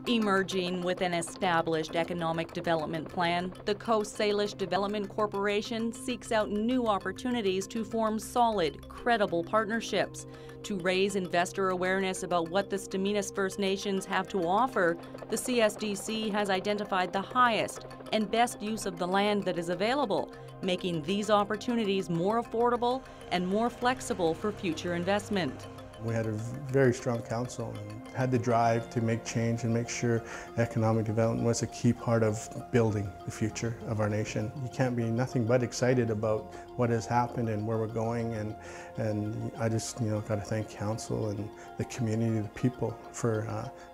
Emerging with an established economic development plan, the Coast Salish Development Corporation seeks out new opportunities to form solid, credible partnerships. To raise investor awareness about what the Stz'uminus First Nations have to offer, the CSDC has identified the highest and best use of the land that is available, making these opportunities more affordable and more flexible for future investment. We had a very strong council and had the drive to make change and make sure economic development was a key part of building the future of our nation. You can't be nothing but excited about what has happened and where we're going, and I just got to thank council and the community, the people, for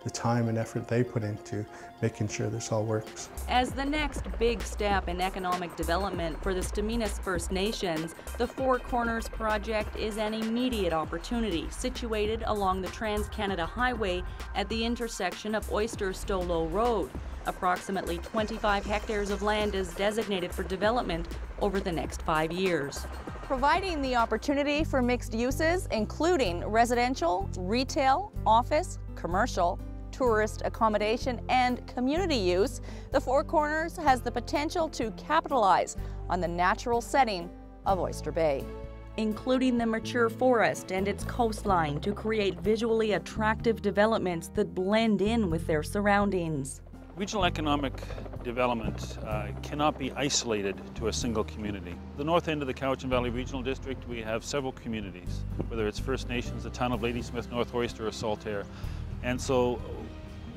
the time and effort they put into making sure this all works. As the next big step in economic development for the Stz'uminus First Nations, the Four Corners project is an immediate opportunity situated along the Trans-Canada Highway at the intersection of Oyster-Stolo Road. Approximately 25 hectares of land is designated for development over the next 5 years. Providing the opportunity for mixed uses, including residential, retail, office, commercial, tourist accommodation, and community use, the Four Corners has the potential to capitalize on the natural setting of Oyster Bay, including the mature forest and its coastline, to create visually attractive developments that blend in with their surroundings. Regional economic development cannot be isolated to a single community. The north end of the Cowichan Valley Regional District, we have several communities, whether it's First Nations, the town of Ladysmith, North Oyster, or Saltaire. And so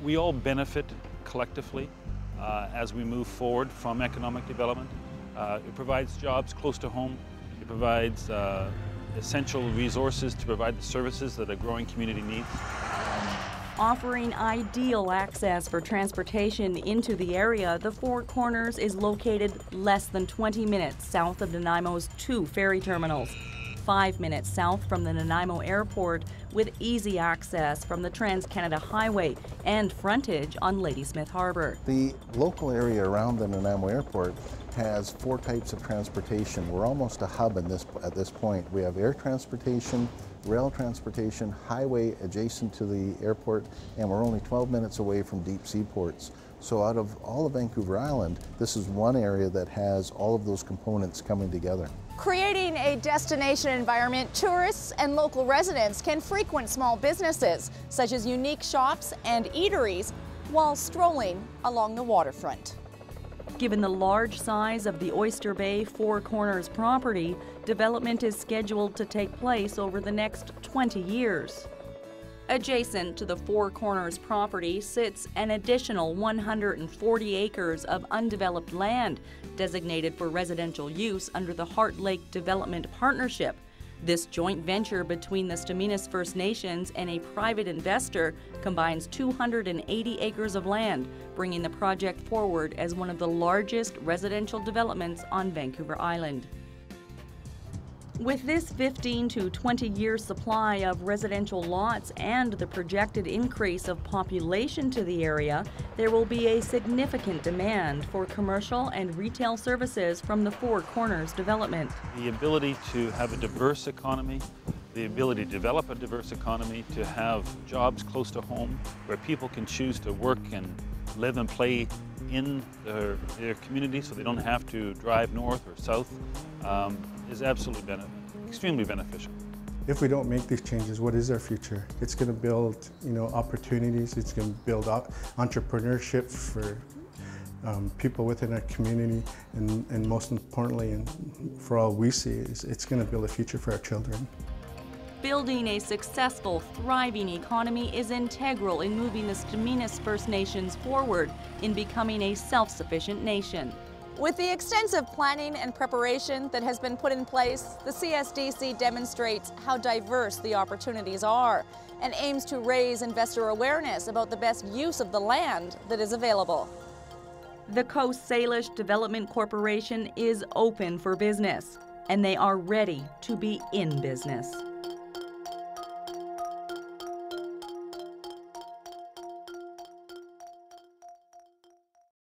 we all benefit collectively as we move forward from economic development. It provides jobs close to home. It provides essential resources to provide the services that a growing community needs. Offering ideal access for transportation into the area, the Four Corners is located less than 20 minutes south of Nanaimo's 2 ferry terminals, 5 minutes south from the Nanaimo Airport, with easy access from the Trans-Canada Highway and frontage on Ladysmith Harbour. The local area around the Nanaimo Airport has 4 types of transportation. We're almost a hub at this point. We have air transportation, rail transportation, highway adjacent to the airport, and we're only 12 minutes away from deep sea ports. So out of all of Vancouver Island, this is one area that has all of those components coming together. Creating a destination environment, tourists and local residents can frequent small businesses, such as unique shops and eateries, while strolling along the waterfront. Given the large size of the Oyster Bay Four Corners property, development is scheduled to take place over the next 20 years. Adjacent to the Four Corners property sits an additional 140 acres of undeveloped land designated for residential use under the Heart Lake Development Partnership. This joint venture between the Stz'uminus First Nations and a private investor combines 280 acres of land, bringing the project forward as one of the largest residential developments on Vancouver Island. With this 15 to 20-year supply of residential lots and the projected increase of population to the area, there will be a significant demand for commercial and retail services from the Four Corners development. The ability to have a diverse economy, the ability to develop a diverse economy, to have jobs close to home where people can choose to work and live and play in their community so they don't have to drive north or south, is absolutely extremely beneficial. If we don't make these changes, what is our future? It's going to build, opportunities. It's going to build entrepreneurship for people within our community, and most importantly, and for all we see, it's going to build a future for our children. Building a successful, thriving economy is integral in moving the Stz'uminus First Nations forward in becoming a self-sufficient nation. With the extensive planning and preparation that has been put in place, the CSDC demonstrates how diverse the opportunities are and aims to raise investor awareness about the best use of the land that is available. The Coast Salish Development Corporation is open for business, and they are ready to be in business.